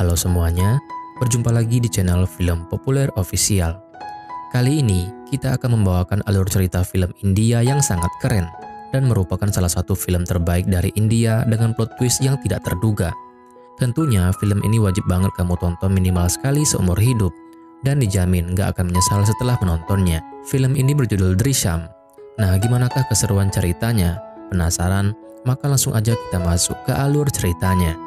Halo semuanya, berjumpa lagi di channel Film Populer Official. Kali ini kita akan membawakan alur cerita film India yang sangat keren dan merupakan salah satu film terbaik dari India dengan plot twist yang tidak terduga. Tentunya film ini wajib banget kamu tonton minimal sekali seumur hidup dan dijamin gak akan menyesal setelah menontonnya. Film ini berjudul Drishyam. Nah, gimanakah keseruan ceritanya? Penasaran? Maka langsung aja kita masuk ke alur ceritanya.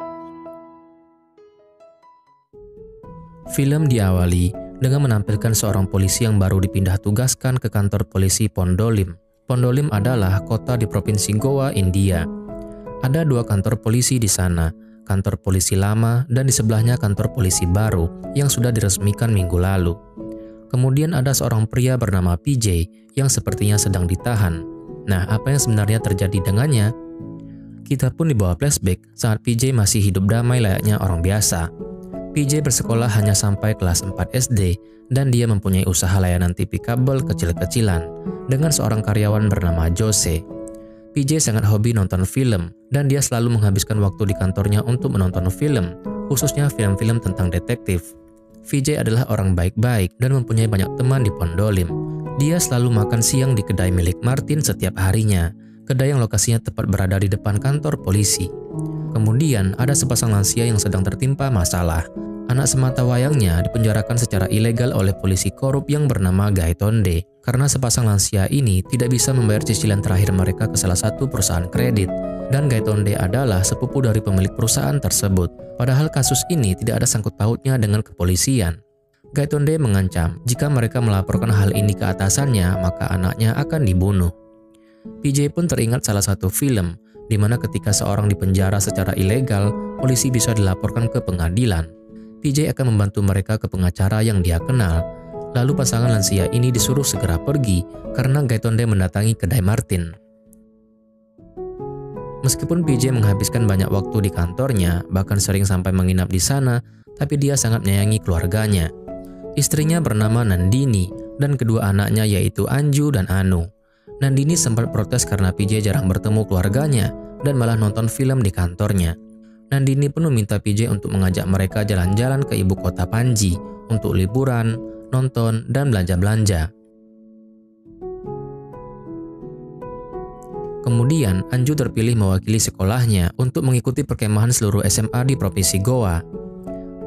Film diawali dengan menampilkan seorang polisi yang baru dipindah tugaskan ke kantor polisi Pondolim. Pondolim adalah kota di Provinsi Goa, India. Ada dua kantor polisi di sana, kantor polisi lama dan di sebelahnya kantor polisi baru yang sudah diresmikan minggu lalu. Kemudian ada seorang pria bernama PJ yang sepertinya sedang ditahan. Nah, apa yang sebenarnya terjadi dengannya? Kita pun dibawa flashback saat PJ masih hidup damai layaknya orang biasa. PJ bersekolah hanya sampai kelas 4 SD dan dia mempunyai usaha layanan TV kabel kecil-kecilan dengan seorang karyawan bernama Jose. PJ sangat hobi nonton film dan dia selalu menghabiskan waktu di kantornya untuk menonton film, khususnya film-film tentang detektif. PJ adalah orang baik-baik dan mempunyai banyak teman di Pondolim. Dia selalu makan siang di kedai milik Martin setiap harinya, kedai yang lokasinya tepat berada di depan kantor polisi. Kemudian ada sepasang lansia yang sedang tertimpa masalah. Anak semata wayangnya dipenjarakan secara ilegal oleh polisi korup yang bernama Gaitonde karena sepasang lansia ini tidak bisa membayar cicilan terakhir mereka ke salah satu perusahaan kredit, dan Gaitonde adalah sepupu dari pemilik perusahaan tersebut. Padahal kasus ini tidak ada sangkut pautnya dengan kepolisian. Gaitonde mengancam jika mereka melaporkan hal ini ke atasannya maka anaknya akan dibunuh. PJ pun teringat salah satu film di mana ketika seorang dipenjara secara ilegal, polisi bisa dilaporkan ke pengadilan. PJ akan membantu mereka ke pengacara yang dia kenal. Lalu pasangan lansia ini disuruh segera pergi karena Gaitonde mendatangi kedai Martin. Meskipun PJ menghabiskan banyak waktu di kantornya, bahkan sering sampai menginap di sana, tapi dia sangat menyayangi keluarganya. Istrinya bernama Nandini dan kedua anaknya yaitu Anju dan Anu. Nandini sempat protes karena PJ jarang bertemu keluarganya dan malah nonton film di kantornya. Nandini pun meminta PJ untuk mengajak mereka jalan-jalan ke ibu kota Panji untuk liburan, nonton, dan belanja-belanja. Kemudian Anju terpilih mewakili sekolahnya untuk mengikuti perkemahan seluruh SMA di Provinsi Goa.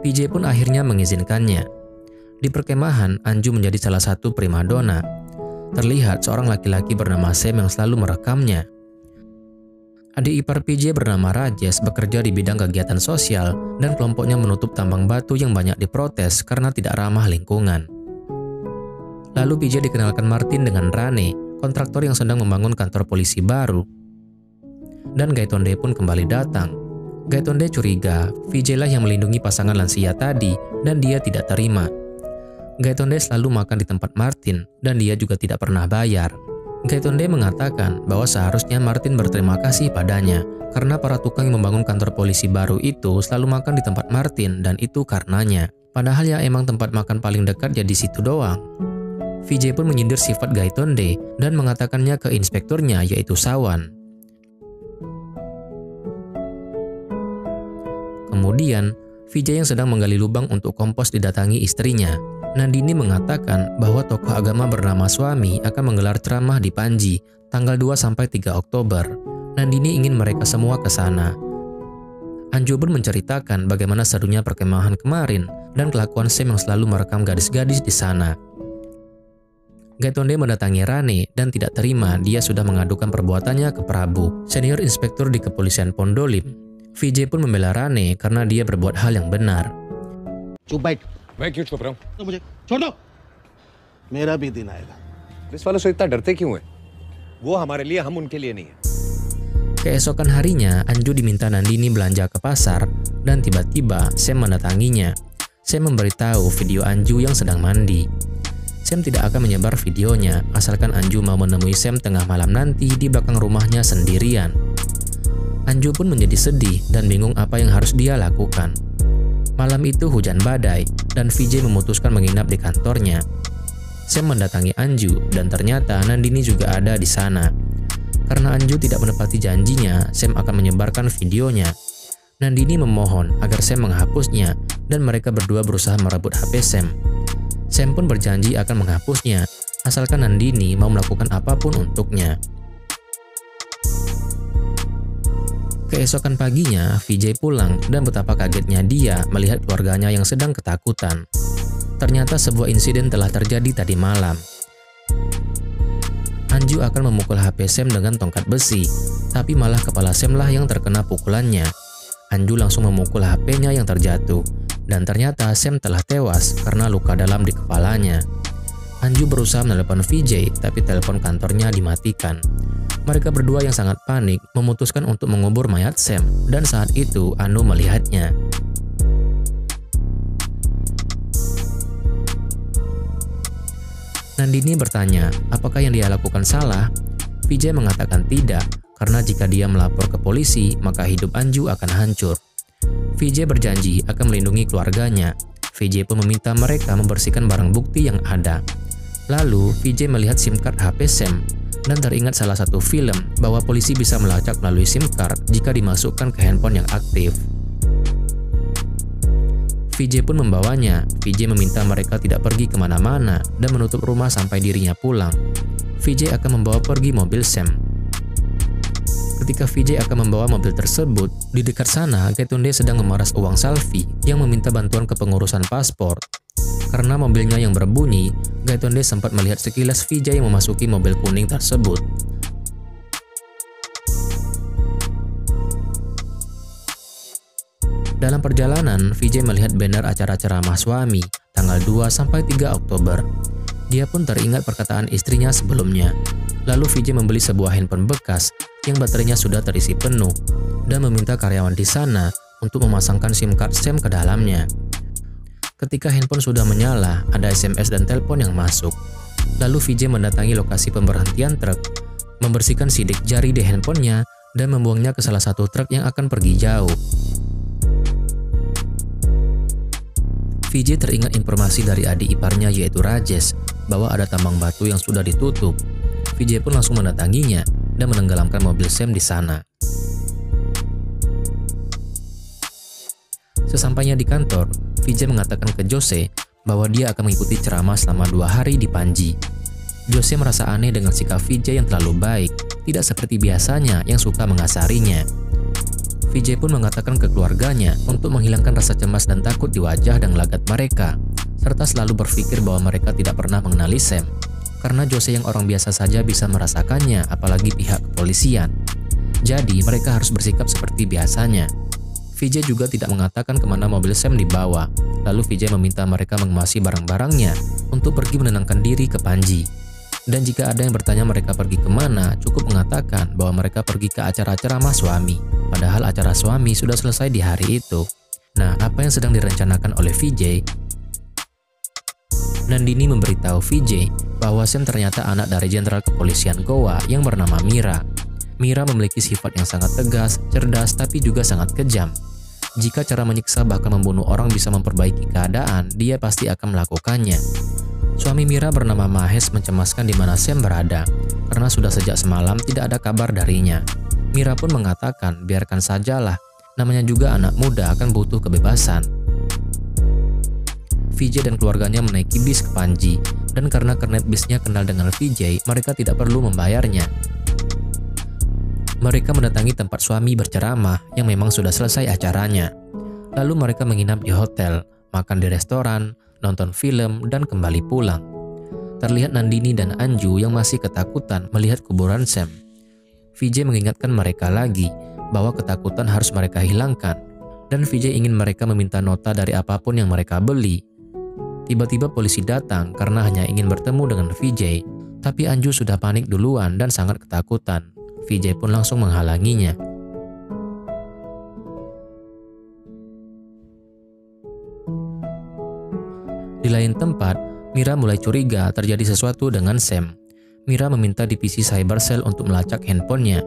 PJ pun akhirnya mengizinkannya. Di perkemahan, Anju menjadi salah satu primadona. Terlihat seorang laki-laki bernama Sam yang selalu merekamnya. Adik ipar PJ bernama Rajesh bekerja di bidang kegiatan sosial dan kelompoknya menutup tambang batu yang banyak diprotes karena tidak ramah lingkungan. Lalu PJ dikenalkan Martin dengan Rane, kontraktor yang sedang membangun kantor polisi baru. Dan Gaitonde pun kembali datang. Gaitonde curiga PJ lah yang melindungi pasangan lansia tadi dan dia tidak terima. Gaitonde selalu makan di tempat Martin dan dia juga tidak pernah bayar. Gaitonde mengatakan bahwa seharusnya Martin berterima kasih padanya karena para tukang yang membangun kantor polisi baru itu selalu makan di tempat Martin dan itu karenanya. Padahal ya emang tempat makan paling dekat ya di situ doang. VJ pun menyindir sifat Gaitonde dan mengatakannya ke inspekturnya yaitu Sawan. Kemudian, VJ yang sedang menggali lubang untuk kompos didatangi istrinya. Nandini mengatakan bahwa tokoh agama bernama Swami akan menggelar ceramah di Panji tanggal 2-3 Oktober. Nandini ingin mereka semua ke sana. Anju pun menceritakan bagaimana serunya perkemahan kemarin dan kelakuan Sam yang selalu merekam gadis-gadis di sana. Gaitonde mendatangi Rane dan tidak terima dia sudah mengadukan perbuatannya ke Prabu, senior inspektur di kepolisian Pondolim. VJ pun membela Rane karena dia berbuat hal yang benar. Cuba. मैं क्यों छुप रहा हूँ? तो मुझे छोड़ दो। मेरा भी दिन आएगा। पुलिस वालों से इतना डरते क्यों हैं? वो हमारे लिए, हम उनके लिए नहीं है. Keesokan harinya, Anju diminta Nandini belanja ke pasar dan tiba-tiba Sam mendatanginya. Sam memberitahu video Anju yang sedang mandi. Sam tidak akan menyebar videonya asalkan Anju mau menemui Sam tengah malam nanti di belakang rumahnya sendirian. Anju pun menjadi sedih dan bingung apa yang harus dia lakukan. Malam itu hujan badai dan VJ memutuskan menginap di kantornya. Sam mendatangi Anju dan ternyata Nandini juga ada di sana. Karena Anju tidak menepati janjinya, Sam akan menyebarkan videonya. Nandini memohon agar Sam menghapusnya dan mereka berdua berusaha merebut HP Sam. Sam pun berjanji akan menghapusnya asalkan Nandini mau melakukan apapun untuknya. Keesokan paginya, Vijay pulang dan betapa kagetnya dia melihat keluarganya yang sedang ketakutan. Ternyata sebuah insiden telah terjadi tadi malam. Anju akan memukul HP Sam dengan tongkat besi, tapi malah kepala Sam lah yang terkena pukulannya. Anju langsung memukul HP-nya yang terjatuh, dan ternyata Sam telah tewas karena luka dalam di kepalanya. Anju berusaha menelepon Vijay, tapi telepon kantornya dimatikan. Mereka berdua yang sangat panik memutuskan untuk mengubur mayat Sam, dan saat itu Anu melihatnya. Nandini bertanya, apakah yang dia lakukan salah? Vijay mengatakan tidak, karena jika dia melapor ke polisi, maka hidup Anju akan hancur. Vijay berjanji akan melindungi keluarganya. Vijay pun meminta mereka membersihkan barang bukti yang ada. Lalu, Vijay melihat SIM card HP Sam, dan teringat salah satu film bahwa polisi bisa melacak melalui SIM card jika dimasukkan ke handphone yang aktif. Vijay pun membawanya. Vijay meminta mereka tidak pergi kemana-mana dan menutup rumah sampai dirinya pulang. Vijay akan membawa pergi mobil Sam. Ketika Vijay akan membawa mobil tersebut, di dekat sana Gaitonde sedang memeras uang Salvi yang meminta bantuan kepengurusan paspor. Karena mobilnya yang berbunyi, Gaitonde sempat melihat sekilas Vijay yang memasuki mobil kuning tersebut. Dalam perjalanan, Vijay melihat banner acara ceramah suami tanggal 2-3 Oktober. Dia pun teringat perkataan istrinya sebelumnya. Lalu Vijay membeli sebuah handphone bekas yang baterainya sudah terisi penuh dan meminta karyawan di sana untuk memasangkan SIM card Sam ke dalamnya. Ketika handphone sudah menyala, ada SMS dan telepon yang masuk. Lalu Vijay mendatangi lokasi pemberhentian truk, membersihkan sidik jari di handphonenya dan membuangnya ke salah satu truk yang akan pergi jauh. Vijay teringat informasi dari adik iparnya yaitu Rajesh bahwa ada tambang batu yang sudah ditutup. Vijay pun langsung mendatanginya dan menenggelamkan mobil Sam di sana. Sesampainya di kantor, Vijay mengatakan ke Jose bahwa dia akan mengikuti ceramah selama 2 hari di Panji. Jose merasa aneh dengan sikap Vijay yang terlalu baik, tidak seperti biasanya yang suka mengasarinya. Vijay pun mengatakan ke keluarganya untuk menghilangkan rasa cemas dan takut di wajah dan gelagat mereka, serta selalu berpikir bahwa mereka tidak pernah mengenali Sam, karena Jose yang orang biasa saja bisa merasakannya, apalagi pihak kepolisian. Jadi mereka harus bersikap seperti biasanya. Vijay juga tidak mengatakan kemana mobil Sam dibawa. Lalu Vijay meminta mereka mengemasi barang-barangnya untuk pergi menenangkan diri ke Panji. Dan jika ada yang bertanya mereka pergi kemana, cukup mengatakan bahwa mereka pergi ke acara ceramah suami. Padahal acara suami sudah selesai di hari itu. Nah, apa yang sedang direncanakan oleh Vijay? Nandini memberitahu Vijay bahwa Sam ternyata anak dari Jenderal Kepolisian Goa yang bernama Mira. Mira memiliki sifat yang sangat tegas, cerdas, tapi juga sangat kejam. Jika cara menyiksa bahkan membunuh orang bisa memperbaiki keadaan, dia pasti akan melakukannya. Suami Mira bernama Mahesh mencemaskan di mana Sam berada, karena sudah sejak semalam tidak ada kabar darinya. Mira pun mengatakan, biarkan sajalah, namanya juga anak muda akan butuh kebebasan. Vijay dan keluarganya menaiki bis ke Panji, dan karena kernet bisnya kenal dengan Vijay, mereka tidak perlu membayarnya. Mereka mendatangi tempat suami berceramah yang memang sudah selesai acaranya. Lalu mereka menginap di hotel, makan di restoran, nonton film, dan kembali pulang. Terlihat Nandini dan Anju yang masih ketakutan melihat kuburan Sam. Vijay mengingatkan mereka lagi bahwa ketakutan harus mereka hilangkan, dan Vijay ingin mereka meminta nota dari apapun yang mereka beli. Tiba-tiba polisi datang karena hanya ingin bertemu dengan Vijay, tapi Anju sudah panik duluan dan sangat ketakutan. Vijay pun langsung menghalanginya. Di lain tempat, Mira mulai curiga terjadi sesuatu dengan Sam. Mira meminta divisi cyber cell untuk melacak handphonenya.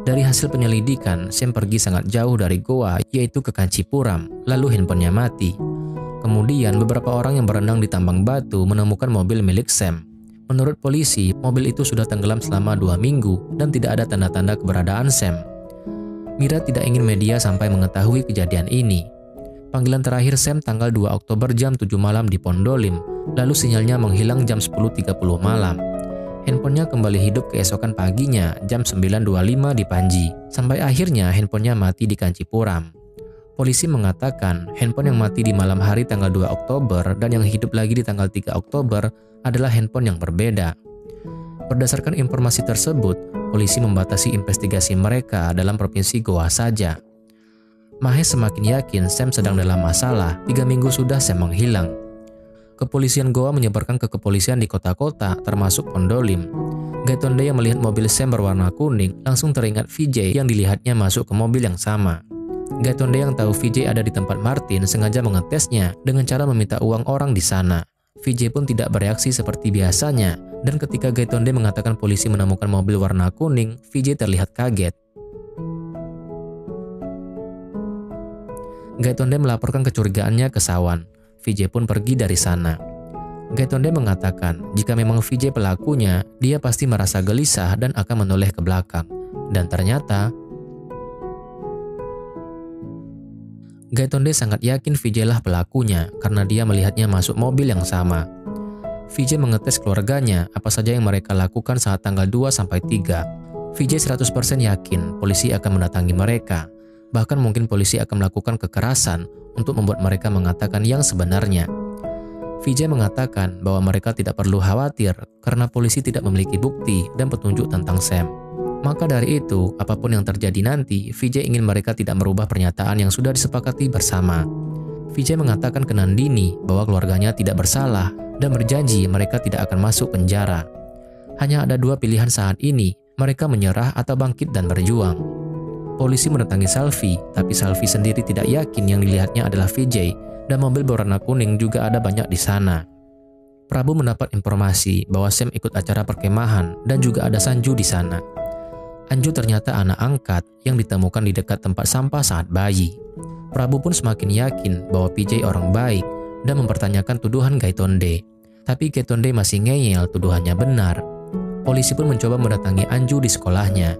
Dari hasil penyelidikan, Sam pergi sangat jauh dari Goa, yaitu ke Kanchipuram, lalu handphonenya mati. Kemudian beberapa orang yang berenang di tambang batu menemukan mobil milik Sam. Menurut polisi, mobil itu sudah tenggelam selama 2 minggu dan tidak ada tanda-tanda keberadaan Sam. Mira tidak ingin media sampai mengetahui kejadian ini. Panggilan terakhir Sam tanggal 2 Oktober jam 7 malam di Pondolim, lalu sinyalnya menghilang jam 10.30 malam. Handphonenya kembali hidup keesokan paginya jam 9.25 di Panji, sampai akhirnya handphonenya mati di Kancipuram. Polisi mengatakan handphone yang mati di malam hari tanggal 2 Oktober dan yang hidup lagi di tanggal 3 Oktober adalah handphone yang berbeda. Berdasarkan informasi tersebut, polisi membatasi investigasi mereka dalam provinsi Goa saja. Mahes semakin yakin Sam sedang dalam masalah. 3 minggu sudah Sam menghilang. Kepolisian Goa menyebarkan ke kepolisian di kota-kota termasuk Pondolim. Gaitonde yang melihat mobil Sam berwarna kuning langsung teringat Vijay yang dilihatnya masuk ke mobil yang sama. Gaitonde yang tahu Vijay ada di tempat Martin sengaja mengetesnya dengan cara meminta uang orang di sana. Vijay pun tidak bereaksi seperti biasanya, dan ketika Gaitonde mengatakan polisi menemukan mobil warna kuning, Vijay terlihat kaget. Gaitonde melaporkan kecurigaannya ke Sawan. Vijay pun pergi dari sana. Gaitonde mengatakan jika memang Vijay pelakunya, dia pasti merasa gelisah dan akan menoleh ke belakang. Dan ternyata Gaitonde sangat yakin Vijay lah pelakunya karena dia melihatnya masuk mobil yang sama. Vijay mengetes keluarganya apa saja yang mereka lakukan saat tanggal 2-3. Vijay 100% yakin polisi akan mendatangi mereka. Bahkan mungkin polisi akan melakukan kekerasan untuk membuat mereka mengatakan yang sebenarnya. Vijay mengatakan bahwa mereka tidak perlu khawatir karena polisi tidak memiliki bukti dan petunjuk tentang Sam. Maka dari itu, apapun yang terjadi nanti, Vijay ingin mereka tidak merubah pernyataan yang sudah disepakati bersama. Vijay mengatakan ke Nandini bahwa keluarganya tidak bersalah dan berjanji mereka tidak akan masuk penjara. Hanya ada 2 pilihan saat ini, mereka menyerah atau bangkit dan berjuang. Polisi mendatangi Salvi, tapi Salvi sendiri tidak yakin yang dilihatnya adalah Vijay, dan mobil berwarna kuning juga ada banyak di sana. Prabu mendapat informasi bahwa Sam ikut acara perkemahan dan juga ada Sanju di sana. Anju ternyata anak angkat yang ditemukan di dekat tempat sampah saat bayi. Prabu pun semakin yakin bahwa Vijay orang baik dan mempertanyakan tuduhan Gaitonde. Tapi Gaitonde masih ngeyel tuduhannya benar. Polisi pun mencoba mendatangi Anju di sekolahnya.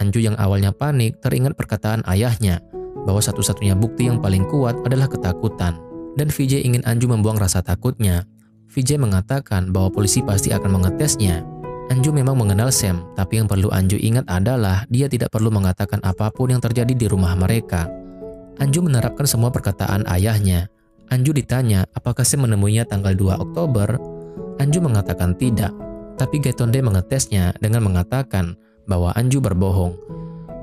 Anju yang awalnya panik teringat perkataan ayahnya bahwa satu-satunya bukti yang paling kuat adalah ketakutan, dan Vijay ingin Anju membuang rasa takutnya. Vijay mengatakan bahwa polisi pasti akan mengetesnya. Anju memang mengenal Sam, tapi yang perlu Anju ingat adalah dia tidak perlu mengatakan apapun yang terjadi di rumah mereka. Anju menerapkan semua perkataan ayahnya. Anju ditanya apakah Sam menemuinya tanggal 2 Oktober. Anju mengatakan tidak, tapi Gaitonde mengetesnya dengan mengatakan bahwa Anju berbohong.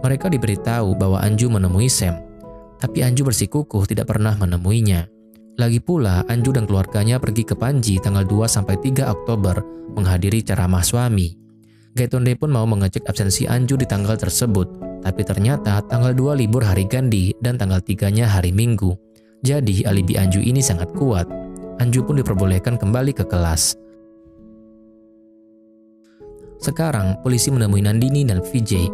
Mereka diberitahu bahwa Anju menemui Sam, tapi Anju bersikukuh tidak pernah menemuinya. Lagi pula, Anju dan keluarganya pergi ke Panji tanggal 2-3 Oktober menghadiri ceramah suami. Gaitonde pun mau mengecek absensi Anju di tanggal tersebut, tapi ternyata tanggal 2 libur hari Gandhi dan tanggal 3-nya hari Minggu. Jadi alibi Anju ini sangat kuat. Anju pun diperbolehkan kembali ke kelas. Sekarang, polisi menemui Nandini dan Vijay.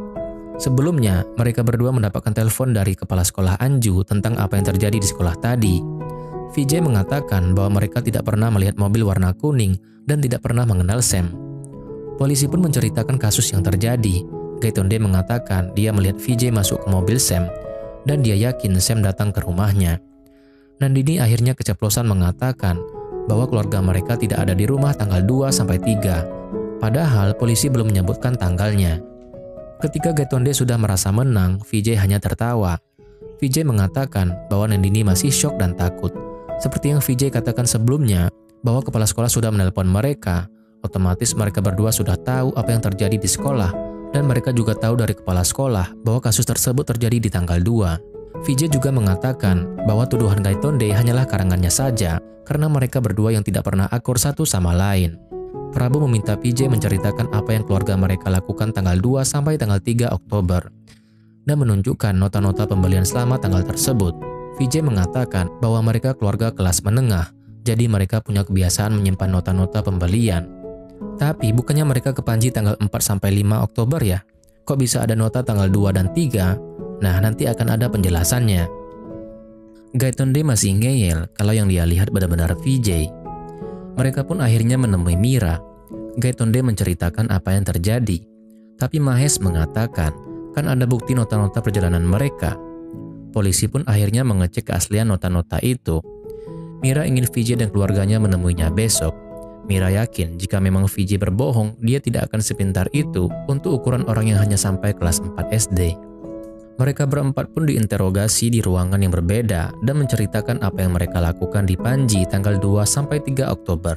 Sebelumnya, mereka berdua mendapatkan telepon dari kepala sekolah Anju tentang apa yang terjadi di sekolah tadi. Vijay mengatakan bahwa mereka tidak pernah melihat mobil warna kuning dan tidak pernah mengenal Sam. Polisi pun menceritakan kasus yang terjadi. Gaitonde mengatakan dia melihat Vijay masuk ke mobil Sam dan dia yakin Sam datang ke rumahnya. Nandini akhirnya keceplosan mengatakan bahwa keluarga mereka tidak ada di rumah tanggal 2-3. Padahal polisi belum menyebutkan tanggalnya. Ketika Gaitonde sudah merasa menang, Vijay hanya tertawa. Vijay mengatakan bahwa Nandini masih syok dan takut. Seperti yang Vijay katakan sebelumnya, bahwa kepala sekolah sudah menelpon mereka, otomatis mereka berdua sudah tahu apa yang terjadi di sekolah, dan mereka juga tahu dari kepala sekolah bahwa kasus tersebut terjadi di tanggal 2. Vijay juga mengatakan bahwa tuduhan Gaitonde hanyalah karangannya saja, karena mereka berdua yang tidak pernah akur satu sama lain. Prabu meminta Vijay menceritakan apa yang keluarga mereka lakukan tanggal 2 sampai tanggal 3 Oktober dan menunjukkan nota-nota pembelian selama tanggal tersebut. Vijay mengatakan bahwa mereka keluarga kelas menengah, jadi mereka punya kebiasaan menyimpan nota-nota pembelian. Tapi bukannya mereka ke Panji tanggal 4 sampai 5 Oktober ya? Kok bisa ada nota tanggal 2 dan 3? Nah, nanti akan ada penjelasannya. Gaitonde masih ngeyel kalau yang dia lihat benar-benar Vijay. Mereka pun akhirnya menemui Mira. Gaitonde menceritakan apa yang terjadi. Tapi Mahes mengatakan Kan ada bukti nota-nota perjalanan mereka. Polisi pun akhirnya mengecek keaslian nota-nota itu. Mira ingin Vijay dan keluarganya menemuinya besok. Mira yakin jika memang Vijay berbohong, dia tidak akan sepintar itu untuk ukuran orang yang hanya sampai kelas 4 SD. Mereka berempat pun diinterogasi di ruangan yang berbeda dan menceritakan apa yang mereka lakukan di Panji tanggal 2-3 Oktober.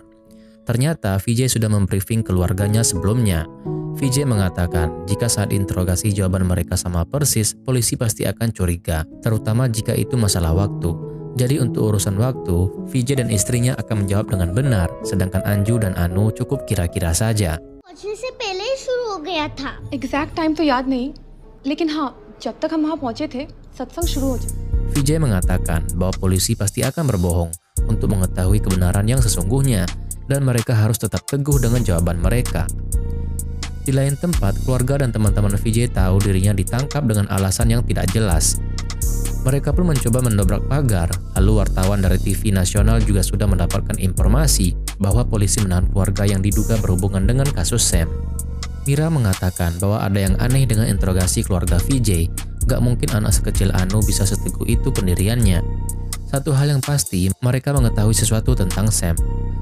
Ternyata Vijay sudah membriefing keluarganya sebelumnya. Vijay mengatakan jika saat interogasi jawaban mereka sama persis, polisi pasti akan curiga, terutama jika itu masalah waktu. Jadi untuk urusan waktu, Vijay dan istrinya akan menjawab dengan benar, sedangkan Anju dan Anu cukup kira-kira saja. Exact time तो याद नहीं, लेकिन हाँ, जब तक हम वहाँ पहुँचे थे, सत्संग शुरू हो जाए. Vijay mengatakan bahwa polisi pasti akan berbohong untuk mengetahui kebenaran yang sesungguhnya, dan mereka harus tetap teguh dengan jawaban mereka. Di lain tempat, keluarga dan teman-teman Vijay tahu dirinya ditangkap dengan alasan yang tidak jelas. Mereka pun mencoba mendobrak pagar, lalu wartawan dari TV nasional juga sudah mendapatkan informasi bahwa polisi menahan keluarga yang diduga berhubungan dengan kasus Sam. Mira mengatakan bahwa ada yang aneh dengan interogasi keluarga Vijay. Gak mungkin anak sekecil Anu bisa seteguh itu pendiriannya. Satu hal yang pasti, mereka mengetahui sesuatu tentang Sam.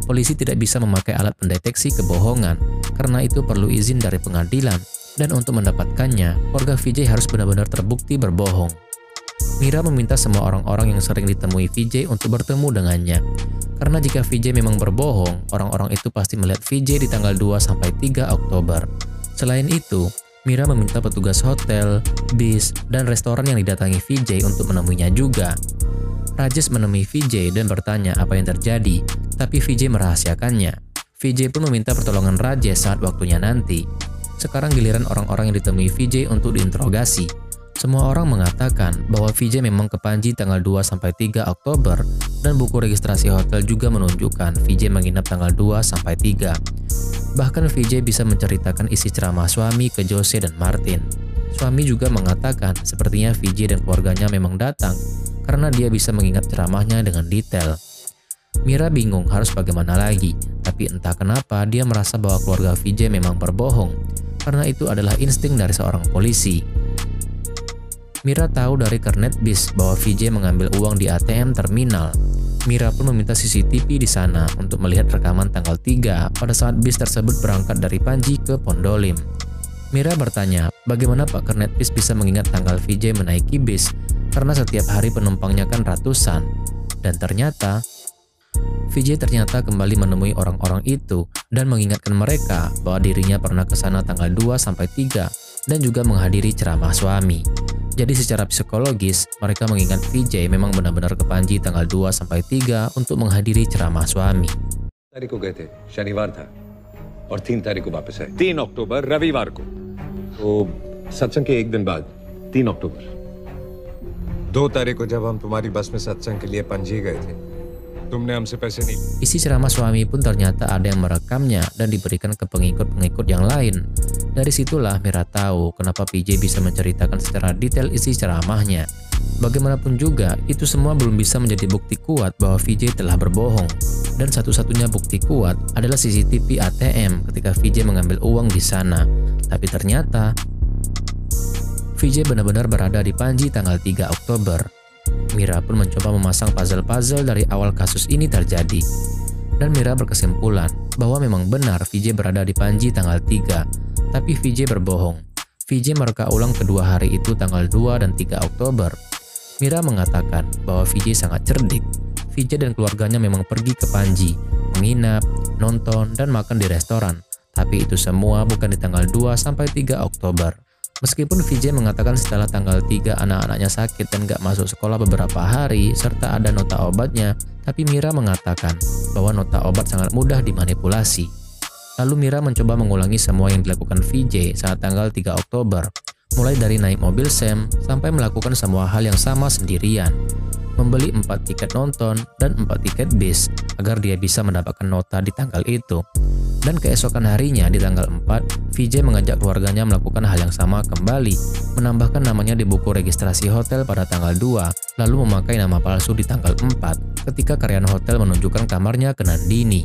Polisi tidak bisa memakai alat pendeteksi kebohongan, karena itu perlu izin dari pengadilan. Dan untuk mendapatkannya, keluarga Vijay harus benar-benar terbukti berbohong. Mira meminta semua orang-orang yang sering ditemui Vijay untuk bertemu dengannya. Karena jika Vijay memang berbohong, orang-orang itu pasti melihat Vijay di tanggal 2-3 Oktober. Selain itu, Mira meminta petugas hotel, bis, dan restoran yang didatangi Vijay untuk menemuinya juga. Rajesh menemui Vijay dan bertanya apa yang terjadi, tapi Vijay merahasiakannya. Vijay pun meminta pertolongan Rajesh saat waktunya nanti. Sekarang giliran orang-orang yang ditemui Vijay untuk diinterogasi. Semua orang mengatakan bahwa Vijay memang ke Panji tanggal 2-3 Oktober dan buku registrasi hotel juga menunjukkan Vijay menginap tanggal 2-3. Bahkan Vijay bisa menceritakan isi ceramah suami ke Jose dan Martin. Suami juga mengatakan sepertinya Vijay dan keluarganya memang datang karena dia bisa mengingat ceramahnya dengan detail. Mira bingung harus bagaimana lagi, tapi entah kenapa dia merasa bahwa keluarga Vijay memang berbohong, karena itu adalah insting dari seorang polisi. Mira tahu dari kernet bis bahwa Vijay mengambil uang di ATM terminal. Mira pun meminta CCTV di sana untuk melihat rekaman tanggal 3 pada saat bis tersebut berangkat dari Panji ke Pondolim. Mira bertanya, bagaimana Pak Kernet bis bisa mengingat tanggal Vijay menaiki bis, karena setiap hari penumpangnya kan ratusan. Dan ternyata, Vijay kembali menemui orang-orang itu dan mengingatkan mereka bahwa dirinya pernah ke sana tanggal 2-3 dan juga menghadiri ceramah suami. Jadi secara psikologis, mereka mengingat Vijay memang benar-benar ke Panji tanggal 2-3 untuk menghadiri ceramah suami. तारीख को गए थे, शनिवार था और 3 तारीख को वापस आए। 3 अक्टूबर रविवार को, तो सत्संग के एक दिन बाद 3 अक्टूबर। 2 तारीख को जब हम तुम्हारी बस में सत्संग के लिए पणजी गए थे, तुमने हमसे पैसे नहीं। Isi ceramah suami pun ternyata ada yang merekamnya dan diberikan ke pengikut-pengikut yang lain. Dari situlah Mira tahu kenapa Vijay bisa menceritakan secara detail isi ceramahnya. Bagaimanapun juga, itu semua belum bisa menjadi bukti kuat bahwa Vijay telah berbohong. Dan satu-satunya bukti kuat adalah CCTV ATM ketika Vijay mengambil uang di sana. Tapi ternyata, Vijay benar-benar berada di Panji tanggal 3 Oktober. Mira pun mencoba memasang puzzle-puzzle dari awal kasus ini terjadi. Dan Mira berkesimpulan bahwa memang benar Vijay berada di Panji tanggal 3. Tapi Vijay berbohong. Vijay mereka ulang kedua hari itu tanggal 2 dan 3 Oktober. Mira mengatakan bahwa Vijay sangat cerdik. Vijay dan keluarganya memang pergi ke Panji, menginap, nonton, dan makan di restoran. Tapi itu semua bukan di tanggal 2-3 Oktober. Meskipun Vijay mengatakan setelah tanggal 3 anak-anaknya sakit dan gak masuk sekolah beberapa hari, serta ada nota obatnya, tapi Mira mengatakan bahwa nota obat sangat mudah dimanipulasi. Lalu Mira mencoba mengulangi semua yang dilakukan Vijay saat tanggal 3 Oktober, mulai dari naik mobil Sam sampai melakukan semua hal yang sama sendirian. Membeli 4 tiket nonton dan 4 tiket bis agar dia bisa mendapatkan nota di tanggal itu. Dan keesokan harinya di tanggal 4, Vijay mengajak keluarganya melakukan hal yang sama kembali, menambahkan namanya di buku registrasi hotel pada tanggal 2, lalu memakai nama palsu di tanggal 4 ketika karyawan hotel menunjukkan kamarnya ke Nandini.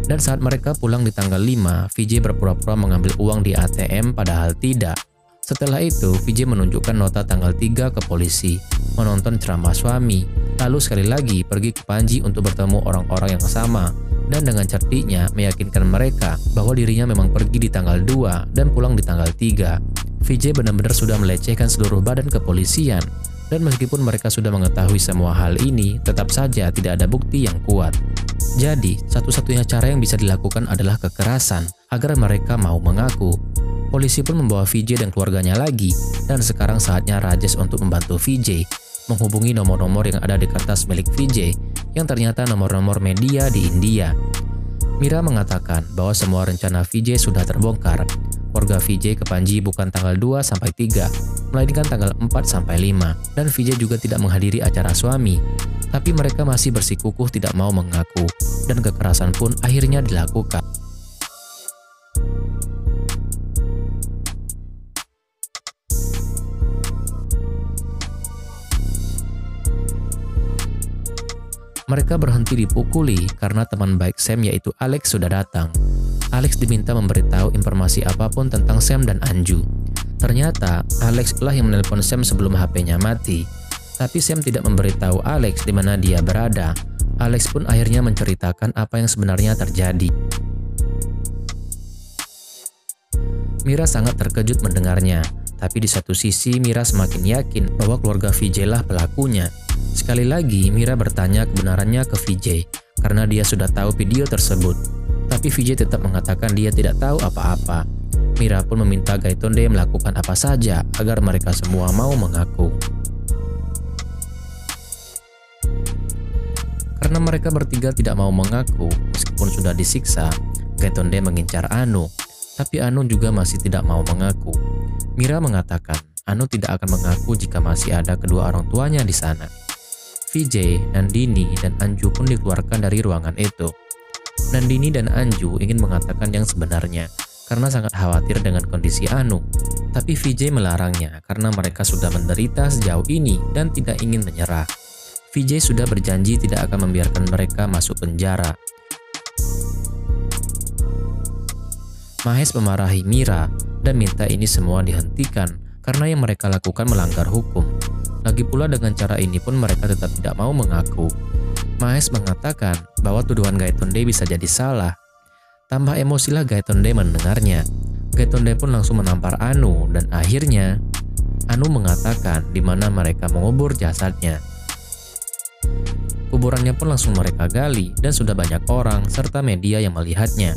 Dan saat mereka pulang di tanggal 5, Vijay berpura-pura mengambil uang di ATM padahal tidak. Setelah itu, Vijay menunjukkan nota tanggal 3 ke polisi, menonton ceramah suami, lalu sekali lagi pergi ke Panji untuk bertemu orang-orang yang sama, dan dengan certiknya meyakinkan mereka bahwa dirinya memang pergi di tanggal 2 dan pulang di tanggal 3. Vijay benar-benar sudah melecehkan seluruh badan kepolisian, dan meskipun mereka sudah mengetahui semua hal ini, tetap saja tidak ada bukti yang kuat. Jadi, satu-satunya cara yang bisa dilakukan adalah kekerasan agar mereka mau mengaku. Polisi pun membawa Vijay dan keluarganya lagi, dan sekarang saatnya Rajesh untuk membantu Vijay menghubungi nomor-nomor yang ada di kertas milik Vijay yang ternyata nomor-nomor media di India. Mira mengatakan bahwa semua rencana Vijay sudah terbongkar. Keluarga Vijay ke Panji bukan tanggal 2 sampai 3, melainkan tanggal 4 sampai 5, dan Vijay juga tidak menghadiri acara suami. Tapi mereka masih bersikukuh tidak mau mengaku, dan kekerasan pun akhirnya dilakukan. Mereka berhenti dipukuli karena teman baik Sam yaitu Alex sudah datang. Alex diminta memberitahu informasi apapun tentang Sam dan Anju. Ternyata Alex lah yang menelpon Sam sebelum HP-nya mati. Tapi Sam tidak memberitahu Alex di mana dia berada. Alex pun akhirnya menceritakan apa yang sebenarnya terjadi. Mira sangat terkejut mendengarnya. Tapi di satu sisi Mira semakin yakin bahwa keluarga Vijay lah pelakunya. Sekali lagi Mira bertanya kebenarannya ke Vijay karena dia sudah tahu video tersebut. Tapi Vijay tetap mengatakan dia tidak tahu apa-apa. Mira pun meminta Gaitonde melakukan apa saja agar mereka semua mau mengaku. Karena mereka bertiga tidak mau mengaku meskipun sudah disiksa, Gaitonde mengincar Anu. Tapi Anu juga masih tidak mau mengaku. Mira mengatakan Anu tidak akan mengaku jika masih ada kedua orang tuanya di sana. Vijay, Nandini, dan Anju pun dikeluarkan dari ruangan itu. Nandini dan Anju ingin mengatakan yang sebenarnya karena sangat khawatir dengan kondisi Anu. Tapi Vijay melarangnya karena mereka sudah menderita sejauh ini dan tidak ingin menyerah. Vijay sudah berjanji tidak akan membiarkan mereka masuk penjara. Mahesh memarahi Mira dan minta ini semua dihentikan karena yang mereka lakukan melanggar hukum. Lagi pula dengan cara ini pun mereka tetap tidak mau mengaku. Mahesh mengatakan bahwa tuduhan Gaitonde bisa jadi salah. Tambah emosilah Gaitonde mendengarnya. Gaitonde pun langsung menampar Anu dan akhirnya Anu mengatakan di mana mereka mengubur jasadnya. Kuburannya pun langsung mereka gali dan sudah banyak orang serta media yang melihatnya.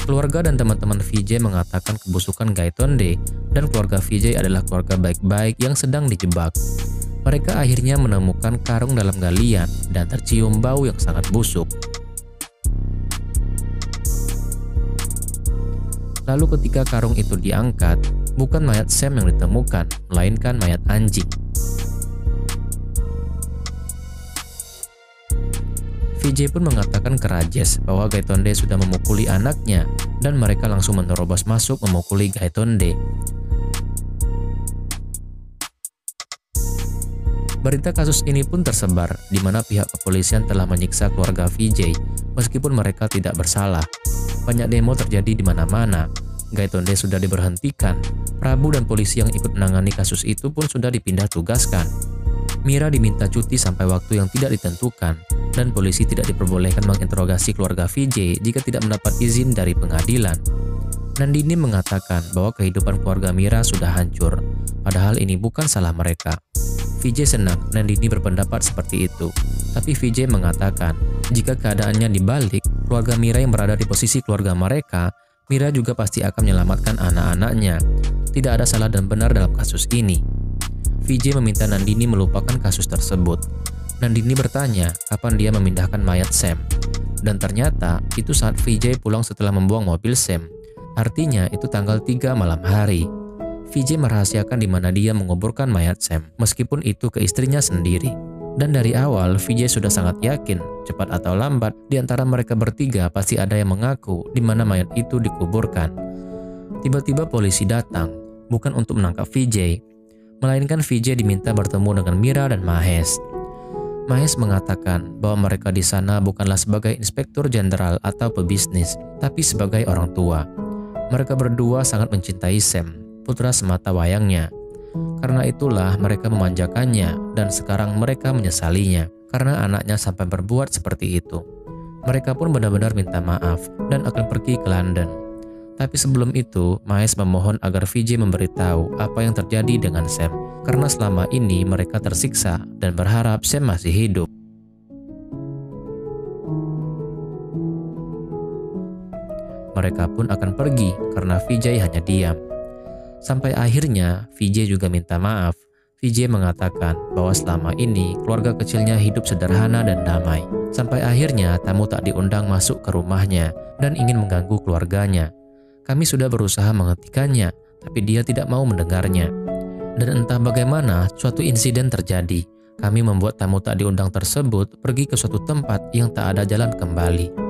Keluarga dan teman-teman Vijay mengatakan kebusukan Gaitonde dan keluarga Vijay adalah keluarga baik-baik yang sedang dijebak. Mereka akhirnya menemukan karung dalam galian dan tercium bau yang sangat busuk. Lalu ketika karung itu diangkat, bukan mayat Sam yang ditemukan, melainkan mayat anjing. Vijay pun mengatakan ke Rajesh bahwa Gaitonde sudah memukuli anaknya dan mereka langsung menerobos masuk memukuli Gaitonde. Berita kasus ini pun tersebar di mana pihak kepolisian telah menyiksa keluarga Vijay meskipun mereka tidak bersalah. Banyak demo terjadi di mana-mana. Gaitonde sudah diberhentikan. Prabu dan polisi yang ikut menangani kasus itu pun sudah dipindah tugaskan. Mira diminta cuti sampai waktu yang tidak ditentukan dan polisi tidak diperbolehkan menginterogasi keluarga Vijay jika tidak mendapat izin dari pengadilan. Nandini mengatakan bahwa kehidupan keluarga Mira sudah hancur, padahal ini bukan salah mereka. Vijay senang Nandini berpendapat seperti itu, tapi Vijay mengatakan jika keadaannya dibalik, keluarga Mira yang berada di posisi keluarga mereka, Mira juga pasti akan menyelamatkan anak-anaknya. Tidak ada salah dan benar dalam kasus ini. Vijay meminta Nandini melupakan kasus tersebut. Nandini bertanya kapan dia memindahkan mayat Sam. Dan ternyata itu saat Vijay pulang setelah membuang mobil Sam. Artinya itu tanggal 3 malam hari. Vijay merahasiakan di mana dia menguburkan mayat Sam, meskipun itu ke istrinya sendiri. Dan dari awal Vijay sudah sangat yakin, cepat atau lambat di antara mereka bertiga pasti ada yang mengaku di mana mayat itu dikuburkan. Tiba-tiba polisi datang, bukan untuk menangkap Vijay, melainkan Vijay diminta bertemu dengan Mira dan Mahesh. Mahesh mengatakan bahwa mereka di sana bukanlah sebagai inspektur jenderal atau pebisnis, tapi sebagai orang tua. Mereka berdua sangat mencintai Sam, putra semata wayangnya. Karena itulah mereka memanjakannya dan sekarang mereka menyesalinya karena anaknya sampai berbuat seperti itu. Mereka pun benar-benar minta maaf dan akan pergi ke London. Tapi sebelum itu, Miles memohon agar Vijay memberitahu apa yang terjadi dengan Sam karena selama ini mereka tersiksa dan berharap Sam masih hidup. Mereka pun akan pergi karena Vijay hanya diam. Sampai akhirnya Vijay juga minta maaf. Vijay mengatakan bahwa selama ini keluarga kecilnya hidup sederhana dan damai. Sampai akhirnya tamu tak diundang masuk ke rumahnya dan ingin mengganggu keluarganya. Kami sudah berusaha menghentikannya, tapi dia tidak mau mendengarnya. Dan entah bagaimana suatu insiden terjadi. Kami membuat tamu tak diundang tersebut pergi ke suatu tempat yang tak ada jalan kembali.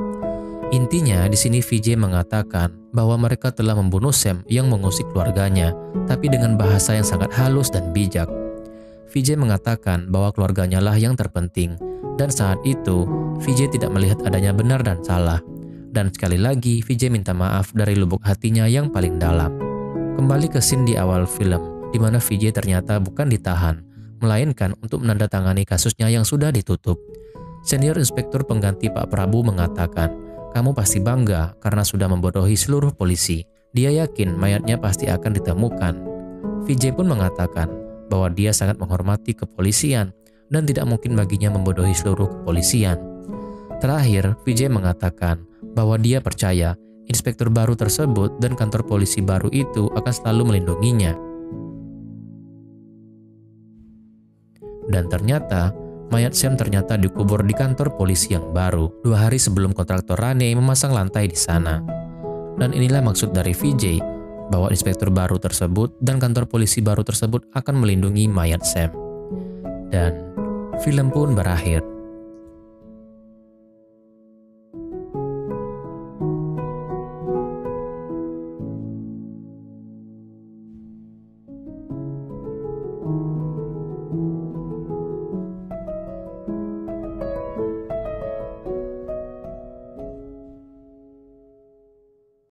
Intinya di sini Vijay mengatakan bahwa mereka telah membunuh Sam yang mengusik keluarganya, tapi dengan bahasa yang sangat halus dan bijak. Vijay mengatakan bahwa keluarganya lah yang terpenting, dan saat itu Vijay tidak melihat adanya benar dan salah. Dan sekali lagi Vijay minta maaf dari lubuk hatinya yang paling dalam. Kembali ke scene di awal film, di mana Vijay ternyata bukan ditahan, melainkan untuk menandatangani kasusnya yang sudah ditutup. Senior Inspektur Pengganti Pak Prabu mengatakan, "Kamu pasti bangga karena sudah membodohi seluruh polisi. Dia yakin mayatnya pasti akan ditemukan." Vijay pun mengatakan bahwa dia sangat menghormati kepolisian dan tidak mungkin baginya membodohi seluruh kepolisian. Terakhir, Vijay mengatakan bahwa dia percaya inspektur baru tersebut dan kantor polisi baru itu akan selalu melindunginya. Dan ternyata mayat Sam ternyata dikubur di kantor polisi yang baru 2 hari sebelum kontraktor Rane memasang lantai di sana. Dan inilah maksud dari Vijay, bahwa inspektur baru tersebut dan kantor polisi baru tersebut akan melindungi mayat Sam. Dan film pun berakhir.